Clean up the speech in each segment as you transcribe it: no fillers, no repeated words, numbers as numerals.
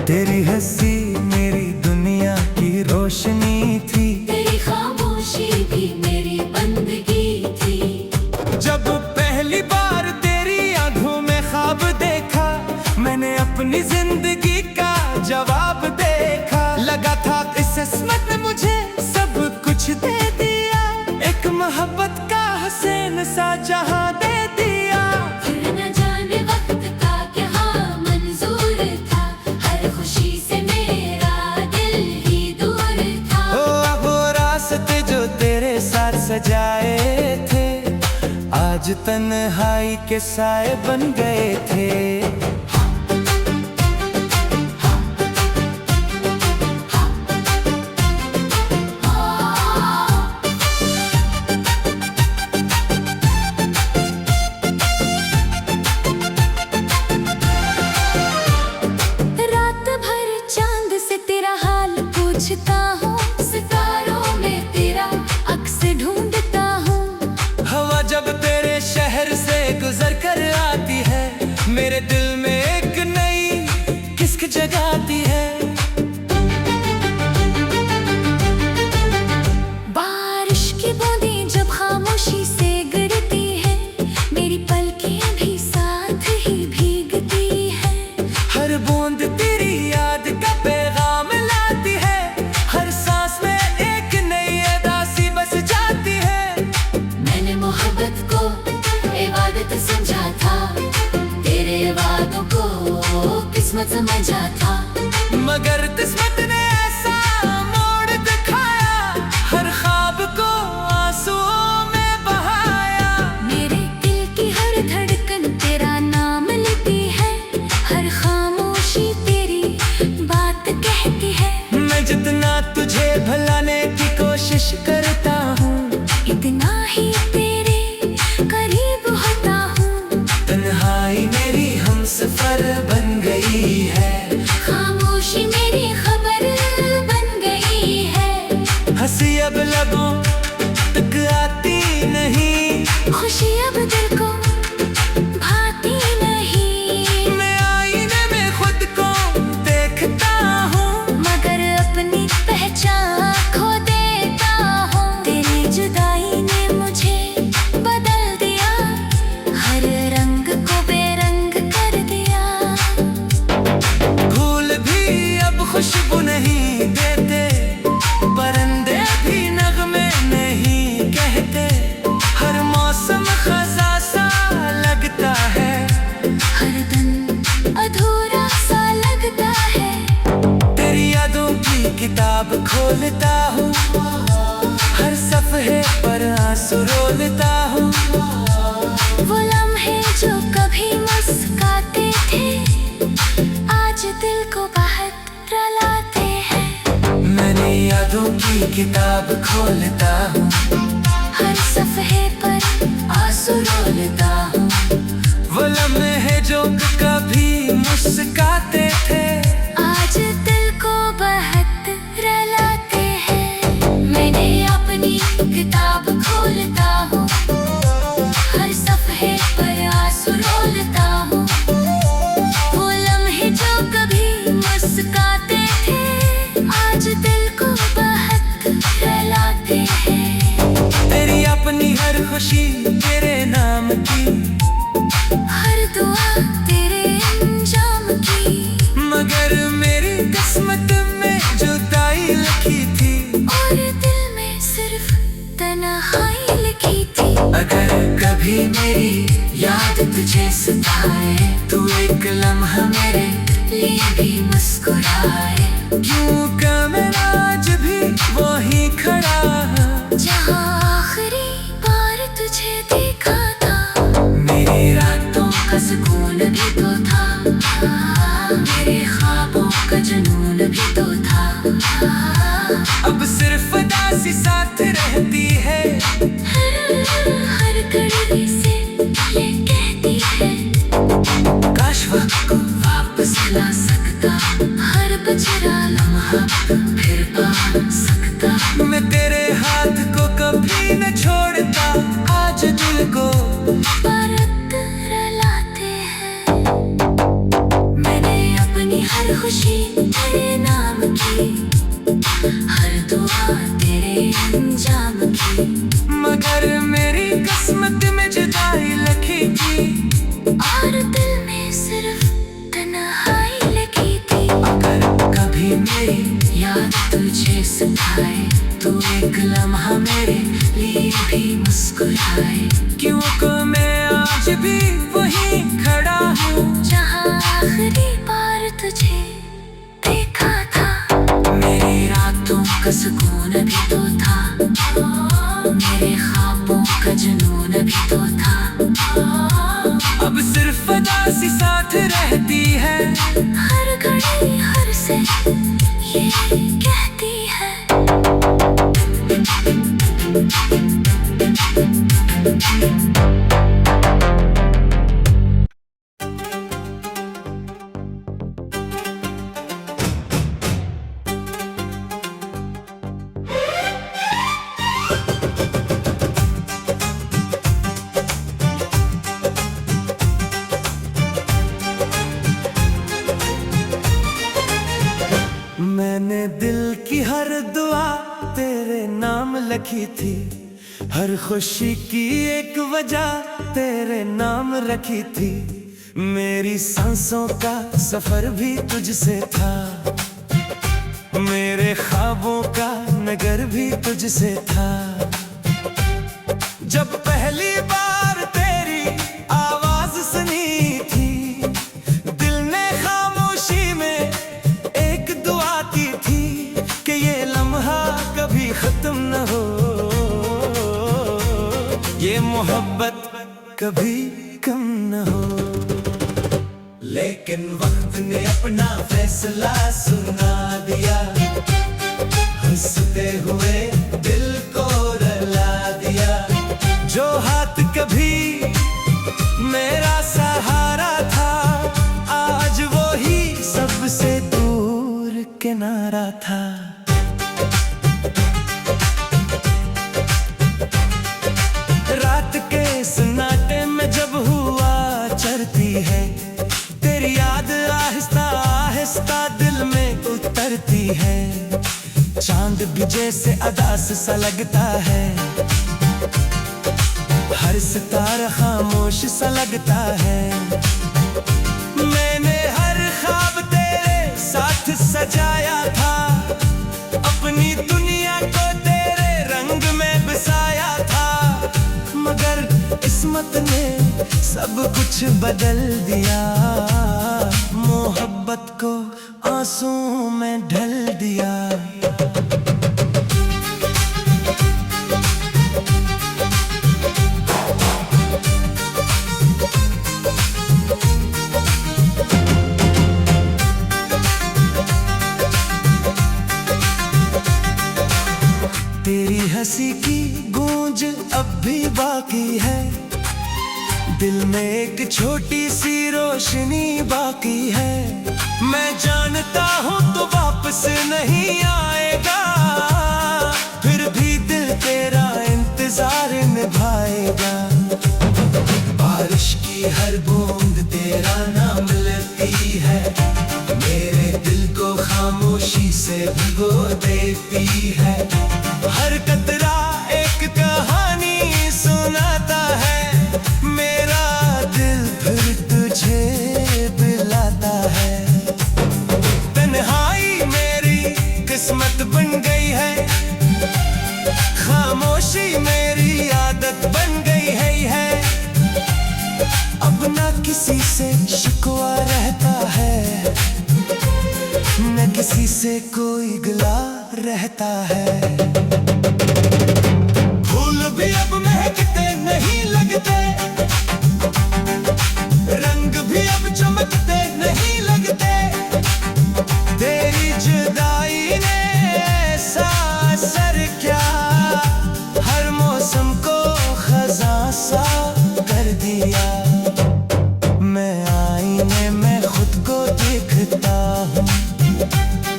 तेरी हंसी मेरी दुनिया की रोशनी थी, तेरी खामोशी भी मेरी बंदगी थी। जब पहली बार तेरी आंखों में ख्वाब देखा, मैंने अपनी जिंदगी का जवाब देखा। लगा था इस किस्मत ने मुझे सब कुछ दे दिया, एक मोहब्बत का हसीन सा जहां दे दिया। फिर न जाने वक्त का क्या मंजूर था, हर खुशी से मेरा दिल ही दूर था। ओ वो रास्ते जो तेरे साथ सजाए थे, आज तन्हाई के साए बन गए थे। रात भर चांद से तेरा हाल पूछता हूँ, सितारों में तेरा अक्स ढूंढता हूँ। हवा जब तेरे शहर से गुजर कर आती है, मेरे दिल में एक नई किस्क जगाती है। बारिश की बूंदें जब खामोशी से गिरती है, मेरी पलकें भी साथ ही भीगती है। हर बूंद तेरी याद का पैगाम लाती है, हर सांस में एक नई अदा सी बस जाती है। मैंने मोहब्बत को इबादत समझा था, तेरे वादों को किस्मत समझा था। मगर किस्मत ने ऐसा मोड़ दिखाया, हर ख्वाब को आंसुओं में बहाया। मेरे दिल की हर धड़कन तेरा नाम लेती है, हर खामोशी तेरी बात कहती है। मैं जितना तुझे भुलाने की कोशिश करता हूँ, इतना ही तेरे करीब होता हूँ। तन्हाई मेरी हमसफर बन गई है, खामोशी मेरी खबर बन गई है। हंसी अब लबों तक आती नहीं, खुशी अब दिल को भाती नहीं। मैं आईने में खुद को देखता हूँ, मगर अपनी पहचान खो देता हूँ। तेरी जुदाई ने मुझे बदल दिया, हर रंग को बेरंग कर दिया। फूल भी अब खुशबू नहीं देते, परिंदे भी नगमे नहीं कहते। हर मौसम खज़ा सा लगता है, हर दिन अधूरा सा लगता है। तेरी यादों की किताब खोलता हूँ, हर सफ़हे पर आंसू रोलता हूँ। वो लम्हे जो कभी मुस्काते थे, आज दिल को बहुत रुलाते हैं। मैंने यादों की किताब खोलता हूँ, हर सफ़हे पर आंसू रोलता हूँ। वो लम्हे जो कभी मुस्काते थे, आज दिल को बहुत रुलाते हैं। मैंने अपनी किताब खोलता हूँ, हर सफ़हे पर आंसू रोलता हूँ। वो लम्हे जो कभी मुस्काते थे, आज दिल को बहुत रुलाते हैं। तेरी अपनी हर खुशी तेरे नाम की, हर दुआ तेरे अंजाम की। मगर मेरी किस्मत में जुदाई लिखी थी, और दिल में सिर्फ तन्हाई लिखी थी। अगर कभी मेरी याद तुझे सताए, तू एक लम्हा मेरे लिए भी मुस्कुराए। क्यों का मैं आज भी वहीं खड़ा हूँ, जहाँ आखिरी बार तुझे देखा था। मेरी रातों का सुकून भी तो था, मेरे ख्वाबों का जुनून भी तो था। अब सिर्फ दासी साथ रहती है, हर कड़वी से ये कहती है, काश वक्त को वापस ला सकता हर बचरा लम्हा पास आए, तू एक लम्हा मेरे लिए भी मुस्कुराए। क्यों को मैं आज भी वहीं खड़ा हूँ जहाँ आखिरी बार तुझे देखा था। मेरी रातों का सुकून भी तो था, मेरे ख्वाबों का जुनून भी तो था। अब सिर्फ अदा सी साथ रहती है, हर घड़ी हर से ये कहती है। मैंने दिल की हर दुआ तेरे नाम लिखी थी, हर खुशी की एक वजह तेरे नाम रखी थी। मेरी सांसों का सफर भी तुझसे था, मेरे ख्वाबों का नगर भी तुझसे था। जब पहली बार तेरी आवाज सुनी थी, दिल ने खामोशी में एक दुआ की थी कि ये लम्हा कभी खत्म न हो, ये मोहब्बत कभी कम न हो। लेकिन वक्त ने अपना फैसला सुना दिया, हंसते हुए दिल को रुला दिया। जो हाथ कभी मेरा सहारा था, आज वो ही सबसे दूर किनारा था। रात के सन्नाटे में जब हुआ चढ़ती है, तेरी याद आहिस्ता आहिस्ता दिल में उतरती है। चांद भी जैसे अदास सा लगता है, हर सितारा खामोश सा लगता है। मैंने हर ख्वाब तेरे साथ सजाया था, अपनी दुनिया को तेरे रंग में बसाया था। मगर किस्मत ने सब कुछ बदल दिया, मोहब्बत को आंसू में ढल दिया। तेरी हंसी की गूंज अब भी बाकी है, दिल में एक छोटी सी रोशनी बाकी है। मैं जानता हूँ तो वापस नहीं आएगा, फिर भी दिल तेरा इंतजार निभाएगा। बारिश की हर बूंद तेरा नाम लेती है, मेरे दिल को खामोशी से भिगो देती है। हर कतरा एक कहानी सुनाता है, मेरा दिल फिर तुझे बुलाता है। तन्हाई मेरी किस्मत बन गई है, खामोशी मेरी आदत बन गई है। अब ना किसी से शिकवा रहता है, न किसी से कोई गिला रहता है। फूल भी अब महकते नहीं लगते, रंग भी अब चमकते नहीं लगते। तेरी जुदाई ने ऐसा असर क्या, हर मौसम को खज़ां सा कर दिया। मैं आईने में खुद को देखता हूँ,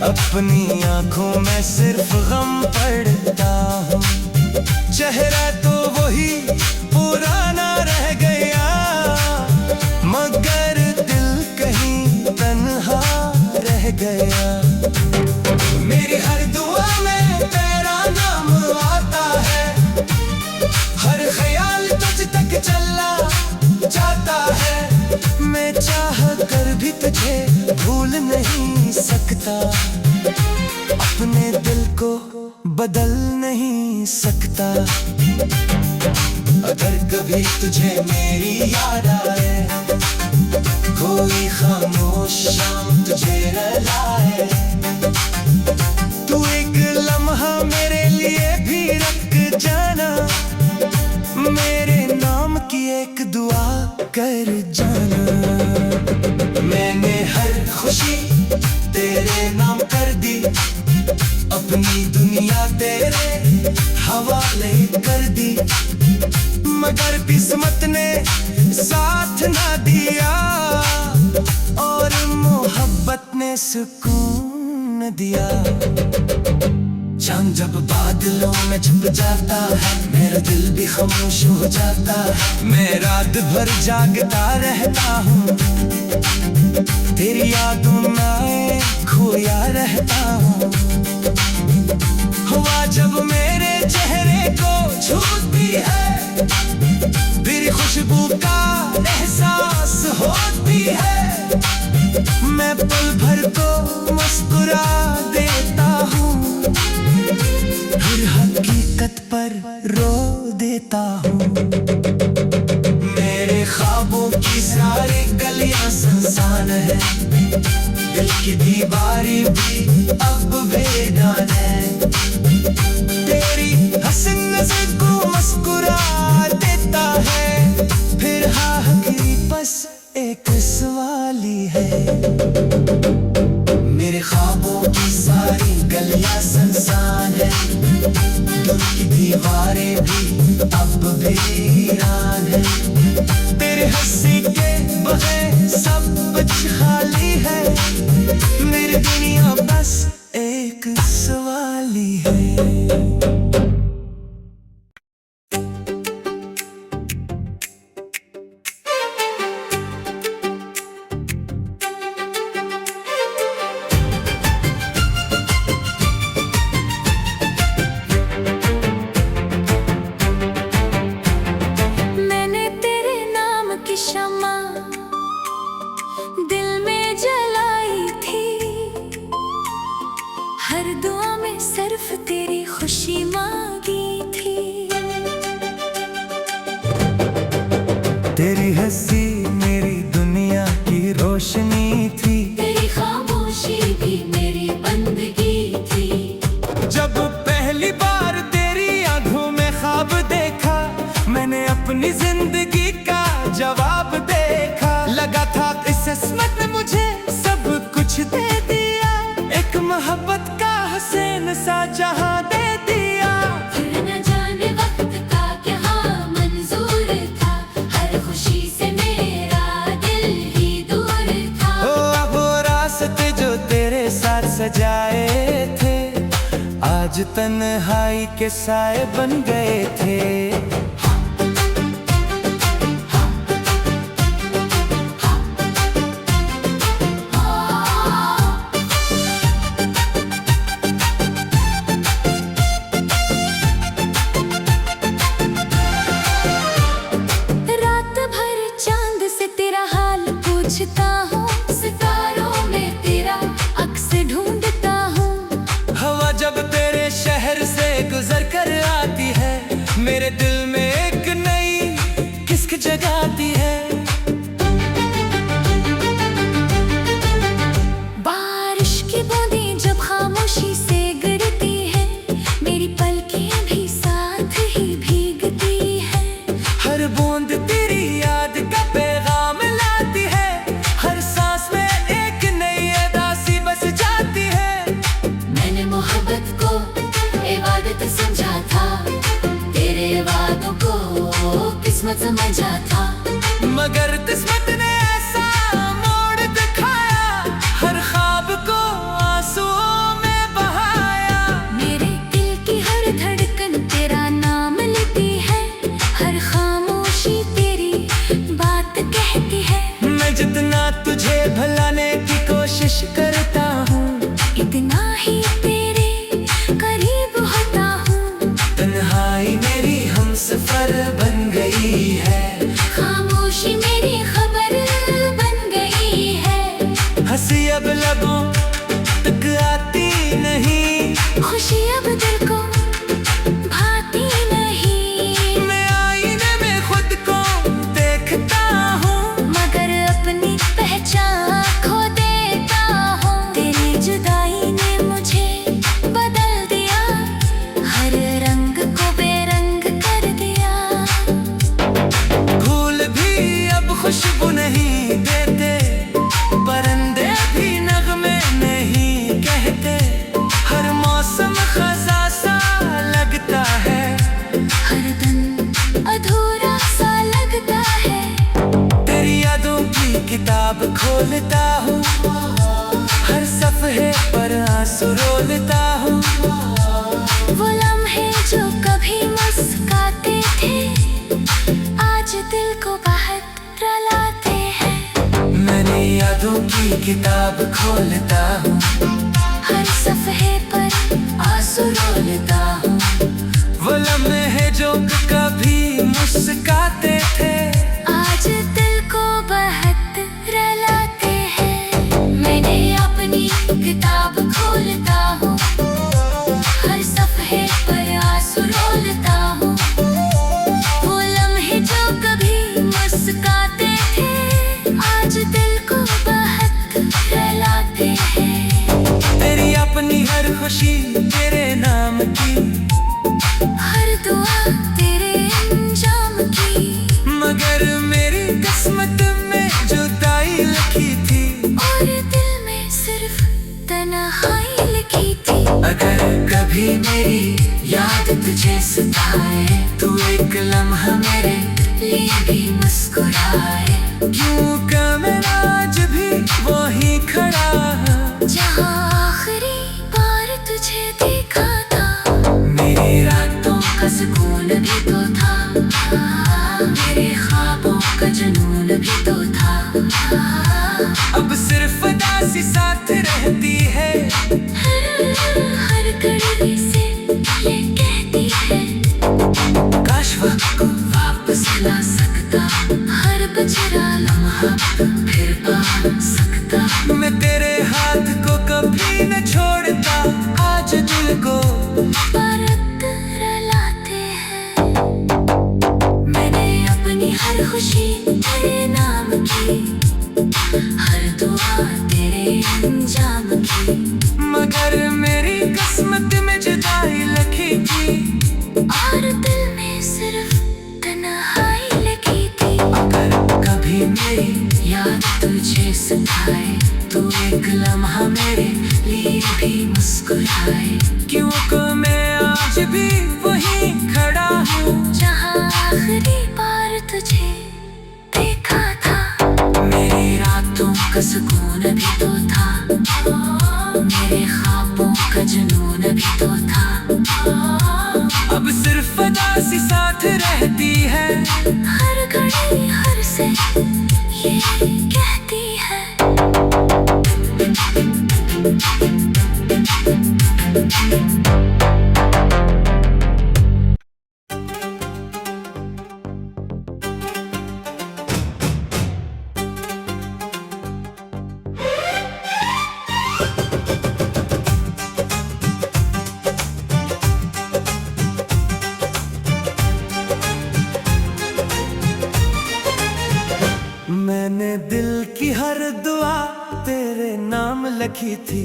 अपनी आंखों में सिर्फ गम पड़ता हूँ। चेहरा तो वही पुराना रह गया, मगर दिल कहीं तन्हा रह गया। मेरी हर दुआ में तेरा नाम आता है, हर ख्याल तुझ तक चला जाता है। मैं चाह कर भी तुझे भूल नहीं सकता, अपने दिल को बदल नहीं सकता। अगर कभी तुझे मेरी याद आए, कोई खामोश शाम तुझे रुलाए, तू एक लम्हा मेरे लिए भी रख जाना, मेरे नाम की एक दुआ कर जाना। मैंने हर खुशी तेरे नाम कर दी, अपनी दुनिया तेरे हवाले कर दी, मगर किस्मत ने साथ ना दिया और मोहब्बत ने सुकून न दिया। चांद जब बादलों में छुप जाता है, मेरा दिल भी खामोश हो जाता है। मैं रात भर जागता रहता हूँ, तेरी यादों में खोया रहता हूँ। हवा जब मेरे चेहरे को छूती है, तेरी खुशबू का एहसास होती है। मैं पल भर को मुस्कुरा देता हूँ, फिर हकीकत पर रो देता हूँ। मेरे ख्वाबों की सारी गलियां सुनसान है, दिल की दीवारें भी अब बेगान है। तेरी हसन नज़र को मुस्कुरा देता है, फिर आखिरी बस एक सवाल ही है। मेरे ख्वाबों की सारी गलियां सुनसान है, दिल की दीवारें भी अब वीरान है। तेरे हंसी के बगैर सब कुछ खाली है, मेरी दुनिया बस एक सवाल ही है। शमा दिल में जलाई थी, हर दुआ में सिर्फ तेरी खुशी मांगी थी। तेरी हंसी मेरी दुनिया की रोशनी थी, तेरी खामोशी भी मेरी बंदगी थी। जब पहली बार तेरी आंखों में ख्वाब देखा, मैंने अपनी जिंदगी का जवाब देखा। लगा था इस किस्मत ने मुझे सब कुछ दे दिया, एक मोहब्बत का हसीन सा जहां दे दिया। फिर न जाने वक्त का क्या मंजूर था, हर खुशी से मेरा दिल ही दूर था। वो रास्ते जो तेरे साथ सजाए थे, आज तन्हाई के साए बन गए थे। पूछता हूँ सितारों में तेरा अक्स ढूंढता हूँ। हवा जब तेरे शहर से गुजर कर आती है, मेरे दिल में एक नई किस्क जगाती है। बारिश की बूंदें जब खामोशी से गिरती है, मेरी पलकें भी साथ ही भीगती है। हर बूंद तेरी याद का पैगाम लाती है, हर सांस में एक नई अदा सी बस जाती है। मैंने मोहब्बत को इबादत समझा था, तेरे वादों को किस्मत समझा था, मगर किस्मत ने ऐसा मोड़ दिखाया, हर ख्वाब को आंसुओं में बहाया। मेरे दिल की हर धड़कन तेरा नाम लेती है, हर खामोशी तेरी बात कहती है। मैं जितना तुझे भुलाने की कोशिश करता हूँ, इतना ही तेरे करीब होता हूँ। तन्हाई मेरी हमसफर बन गई है, खामोशी मेरी खबर बन गई है। हंसी अब लबों तक आती किताब खोलता हूँ, हर सफ़े पर आंसू रोलता हूँ। वो लम्हे जो कभी मुस्काते थे, आज दिल को बहुत रुलाते हैं। मैंने यादों की किताब खोलता हूँ, हर सफ़े पर आंसू रोलता हूँ। वो लम्हे जो कभी मुस्काते थे, आज दिल को बहुत रुलाते हैं। मैंने अपनी किताब खोलता हूँ, हर सफ़े पर आंसू रोलता हूँ। वो लम्हे जो कभी मुस्काते थे, आज दिल को बहुत रुलाते हैं। तेरी अपनी हर खुशी तेरे नाम की, हर दुआ तेरे अंजाम की। मगर मेरी किस्मत में जुदाई लिखी थी, और दिल में सिर्फ तन्हाई लिखी थी। अगर कभी मेरी याद तुझे सताए, तू एक लम्हा मेरे लिए भी मुस्कुराए। क्यों का मैं आज भी वहीं खड़ा हूँ, जहाँ आखिरी बार तुझे देखा था। मेरी रातों का सुकून भी तो था, मेरे ख्वाबों का जुनून भी तो था। अब सिर्फ दासी साथ रहती है, हर घड़ी से ये कहती है, काश वक्त को वापस ला सकता, हर बचरा लम्हा फिर पा सकता। मैं तेरे हाथ को कभी न छोड़ता, आज दिल को परत रुलाते हैं। मैंने अपनी हर खुशी तेरे नाम की, हर दुआ तेरे अंजाम की। मगर मेरी किस्मत में जुदाई लिखी थी, और दिल में सिर्फ तन्हाई लिखी थी। अगर कभी मेरी याद तुझे सताए, तू एक लम्हा मेरे लिए भी मुस्कुराए। क्यों को मैं आज भी वहीं खड़ा हूँ, जहाँ आखिरी बार तुझे देखा था। मेरी रातों का सुकून भी तो था, मेरे ख्वाबों का जुनून भी तो था। अब सिर्फ दासी साथ रहती है, हर घड़ी हर से ये कहती है। मैंने दिल की हर दुआ तेरे नाम लिखी थी,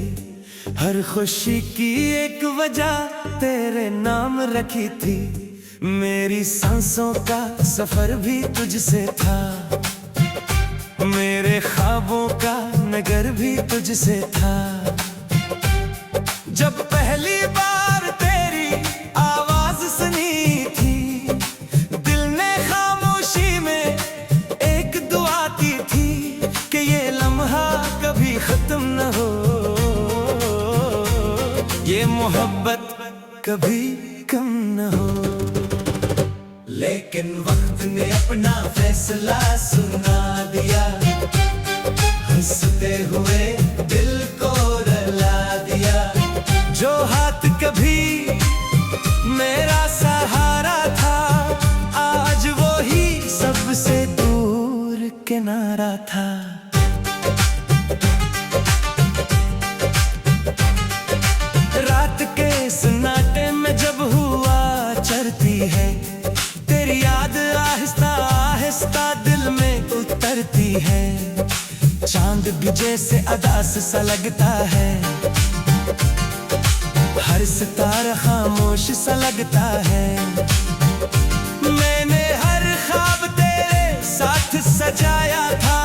हर खुशी की एक वजह तेरे नाम रखी थी। मेरी सांसों का सफर भी तुझसे था, मेरे ख्वाबों का नगर भी तुझसे था। जब पहली बार तेरी आवाज सुनी थी, दिल ने खामोशी में एक दुआ की थी कि ये लम्हा कभी खत्म न हो, ये मोहब्बत कभी कम न हो। लेकिन वक्त ने अपना फैसला सुना दिया, हंसते हुए दिल को रुला दिया। जो हाथ कभी मेरा सहारा था, आज वो ही सबसे दूर किनारा था। रात के सन्नाटे में जब हुआ चढ़ती है, तेरी याद आहिस्ता आहिस्ता दिल में उतरती है। चांद भी जैसे अदास सा लगता है, हर सितारा खामोश सा लगता है। मैंने हर ख्वाब तेरे साथ सजाया था,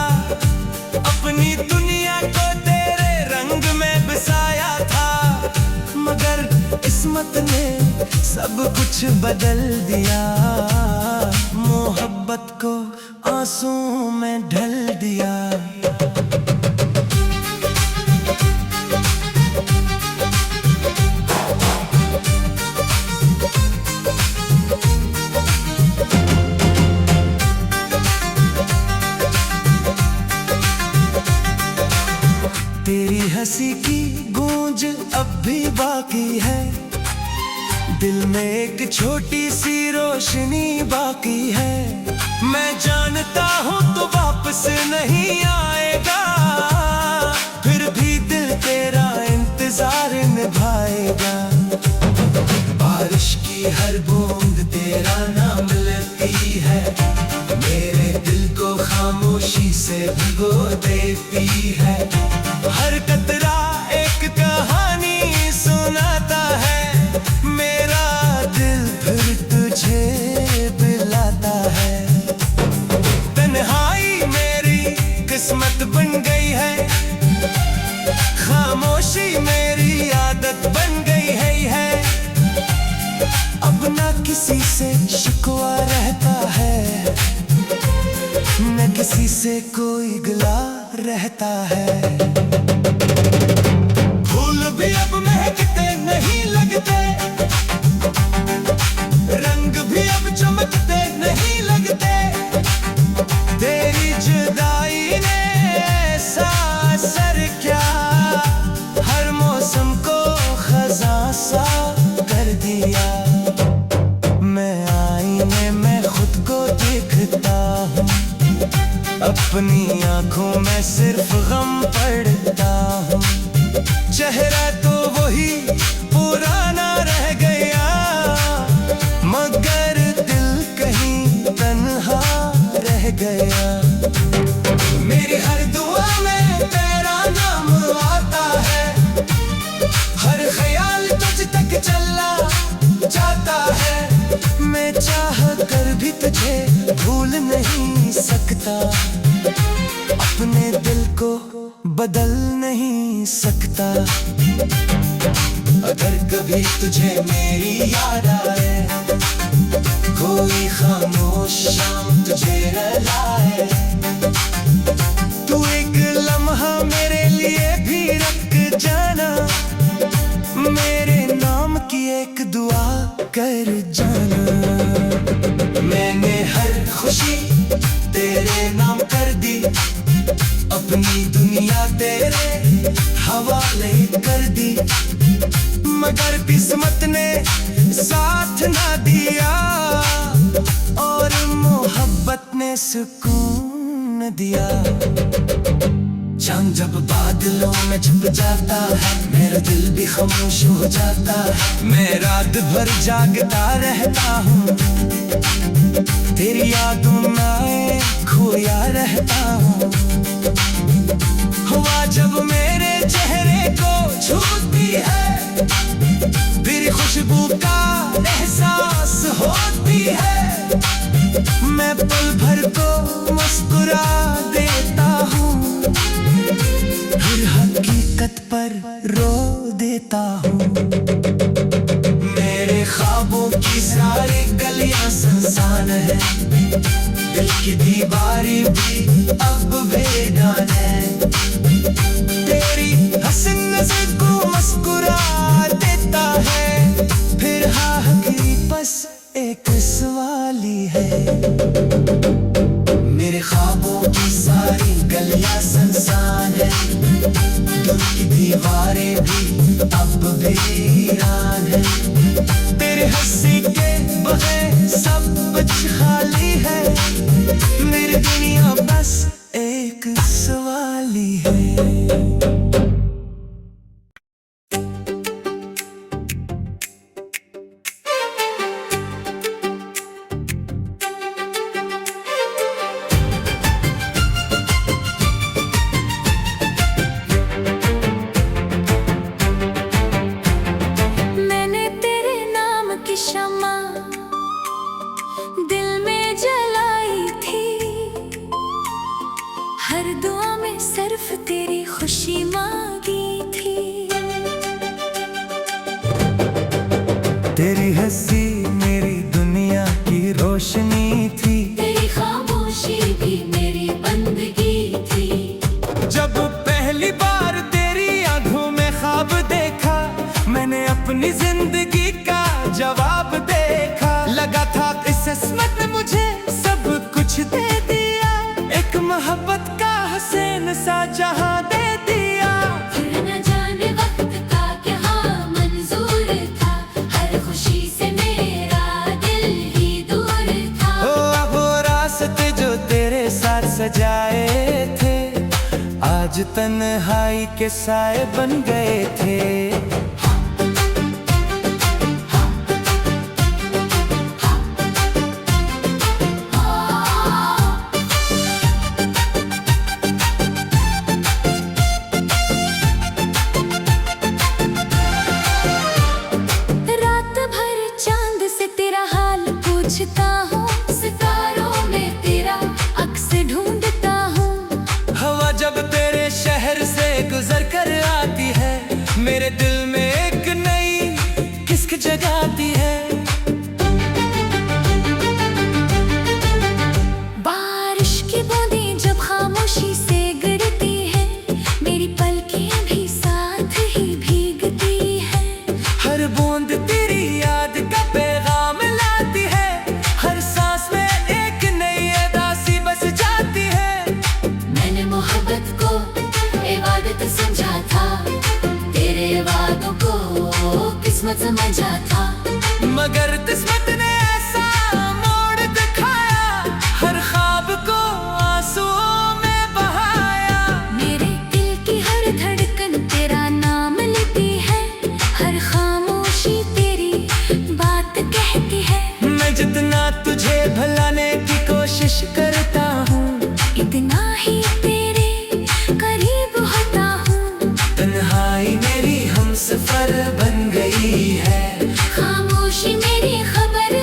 अपनी दुनिया को तेरे रंग में बसाया था। मगर किस्मत ने सब कुछ बदल दिया, मोहब्बत को आंसू में ढल दिया। तेरी हंसी की गूंज अब भी बाकी है, दिल में एक छोटी सी रोशनी बाकी है। मैं जानता हूँ तो वापस नहीं आएगा, फिर भी दिल तेरा इंतजार निभाएगा। बारिश की हर बूंद तेरा नाम लेती है, मेरे दिल को खामोशी से भिगो देती है। हर कतरा एक कहानी सुनाता है, मेरा दिल फिर तुझे बुलाता है। तन्हाई मेरी किस्मत बन गई है, खामोशी मेरी आदत बन गई है। अब ना किसी से शिकवा रहता है, न किसी से कोई गिला रहता है। फूल भी अब महकते नहीं लगते, रंग भी अब चमकते नहीं लगते। तेरी जुदाई ने ऐसा असर क्या, हर मौसम को खज़ां सा कर दिया। मैं आईने में खुद को देखता हूँ, अपनी आंखों में सिर्फ गम पड़ता हूँ। चेहरा तो वही पुराना रह गया, मगर दिल कहीं तन्हा रह गया। मेरी हर दुआ में तेरा नाम आता है, हर ख्याल तुझ तक चला जाता है। मैं चाह कर भी तुझे भूल नहीं सकता, अपने दिल को बदल नहीं सकता। अगर कभी तुझे मेरी याद आए, कोई खामोश शाम तुझे रुलाए, तू एक लम्हा मेरे लिए भी रख जाना, मेरे नाम की एक दुआ कर जाना। मैंने हर खुशी तेरे नाम कर दी, अपनी दुनिया तेरे हवाले कर दी, मगर किस्मत ने साथ ना दिया, और मोहब्बत ने सुकून न दिया। चांद जब बादलों में छुप जाता है, मेरा दिल भी खामोश हो जाता है। मैं रात भर जागता रहता हूँ, तेरी यादों में खोया रहता हूँ। हवा जब मेरे चेहरे को छूती है, तेरी खुशबू का एहसास होती है। मैं पल भर को मुस्कुरा देता हूँ, फिर हकीकत पर रो देता हूँ। मेरे ख्वाबों की सारी गलियां सुनसान है, दिल की दीवारें भी अब बेगान है। तेरी हसन नज़र को मुस्कुरा देता है, फिर आखिरी बस एक सवाल ही है। मेरे ख्वाबों की सारी गलियां सुनसान है, दिल की दीवारें भी अब वीरान है। तेरे हंसी के बगैर सब कुछ खाली है, मेरी दुनिया बस एक सवाल ही है। तेरी हंसी मेरी दुनिया की रोशनी थी, तेरी खामोशी भी मेरी बंदगी थी। जब पहली बार तेरी आंखों में ख्वाब देखा, मैंने अपनी जिंदगी का जवाब देखा। लगा था किस्मत ने मुझे सब कुछ दे दिया, एक मोहब्बत का हसीन सा जहां दे दिया। आज तन्हाई के साए बन गए थे। रात भर चांद से तेरा हाल पूछता हूँ, सितारों में तेरा अक्स ढूंढता हूँ। हवा जब तेरे शहर से गुजर कर आती है, मेरे दिल में एक नई किस्क जगाती है। बारिश की बूंदें जब खामोशी से गिरती है, मेरी पलकें भी साथ ही भीगती है। हर बूंद तेरी याद का पैगाम लाती है, हर सांस में एक नई अदा सी बस जाती है। मैंने मोहब्बत को इबादत समझा था, तेरे वादों को किस्मत समझा था। मगर किस्मत ने ऐसा मोड़ दिखाया, हर ख्वाब को आंसुओं में बहाया। मेरे दिल की हर धड़कन तेरा नाम लेती है, हर खामोशी तेरी बात कहती है। मैं जितना तुझे भुलाने की कोशिश करता हूँ, इतना ही तेरे करीब होता हूँ। तन्हाई मेरी हमसफर बन गई है, खामोशी मेरी खबर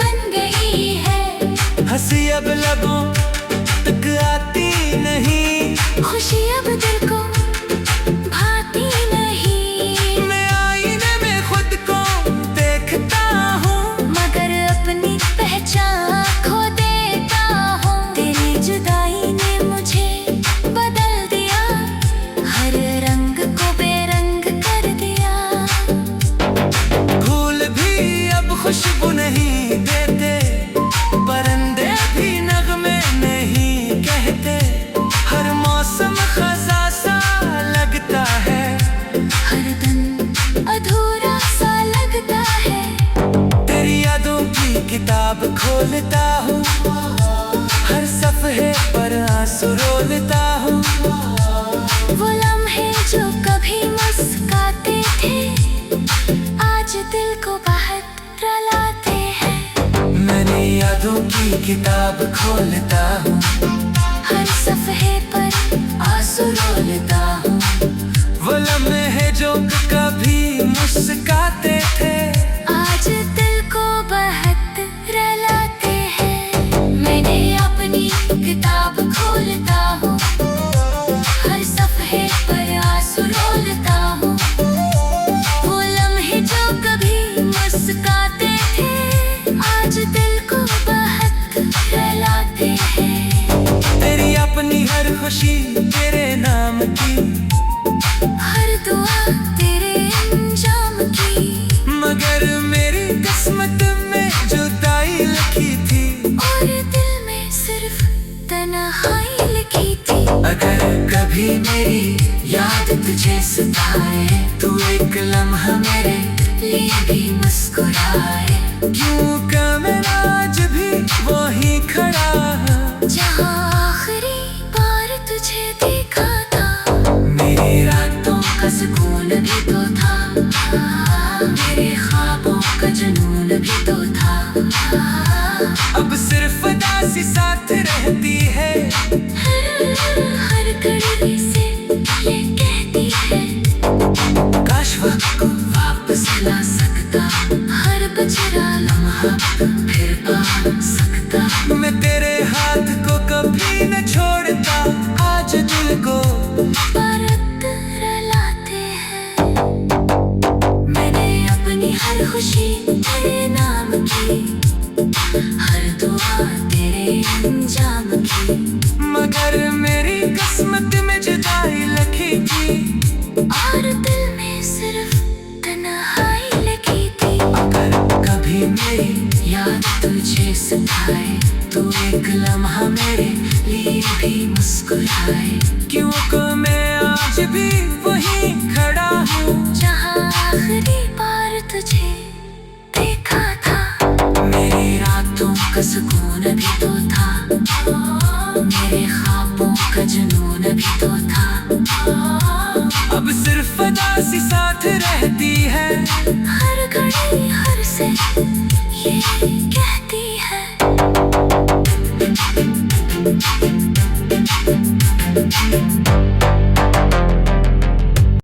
बन गई है। हंसी अब लबों तक आती नहीं, खुशी अब दिल को भाती नहीं। मैं आईने में खुद को देखता हूँ, मगर अपनी पहचान खो देता हूँ। तेरी जुदाई ने मुझे बदल दिया, हर रंग को बेरंग कर दिया। फूल भी अब खुशबू नहीं देते, परिंदे भी नगमे नहीं कहते। हर मौसम खज़ा सा लगता है, हर दिन अधूरा सा लगता है। तेरी यादों की किताब खोलता हूँ, हर सफ़हे पर आंसू रोलता हूँ। वो लम्हे जो कभी मुस्काते थे, आज दिल को बहुत रुलाते हैं। मैंने यादों की किताब खोलता हूँ, हर सफ़हे पर आंसू रोलता हूँ। वो लम्हे जो कभी मुस्काते थे, आज दिल को बहुत रुलाते हैं। मैंने अपनी किताब खोलता हूँ, हर सफ़हे पर आंसू रोलता हूँ। वो लम्हे जो कभी मुस्काते थे, आज दिल को बहुत रुलाते हैं। तेरी अपनी हर खुशी तेरे नाम की, हर दुआ तेरे अंजाम की। मगर मेरी किस्मत में जुदाई लिखी थी, और दिल में सिर्फ तन्हाई लिखी थी। अगर कभी मेरी याद तुझे सताए, तू एक लम्हा मेरे लिए भी मुस्कुराए। क्यों का मैं आज भी वही खड़ा हूँ, जहाँ आखिरी बार तुझे देखा था। मेरी रातों का सुकून भी तो था, मेरे ख्वाबों का जुनून भी तो था। अब सिर्फ दासी साथ रहती है, हर कड़वी से ये कहती है, काश वक्त को वापस ला सकता। हर बचरा लम्हा फिर आ सकता। मैं तेरे हाथ को कभी न छोड़ता, आज दिल को परत रुलाते हैं। मैंने अपनी हर खुशी तेरे नाम की, हर दुआ तेरे अंजाम की। मगर मेरी किस्मत में जुदाई लिखी थी, और दिल में सिर्फ तन्हाई लिखी थी। अगर कभी मेरी याद तुझे सताए, तू एक लम्हा मेरे लिए भी मुस्कुराए। क्यों को मैं आज भी वही खड़ा हूँ, जहाँ आखिरी बार तुझे देखा था। मेरी रातों का सुकून भी तो था, मेरे ख्वाबों का जुनून भी तो था। रहती है, हर घड़ी हर से ये कहती है।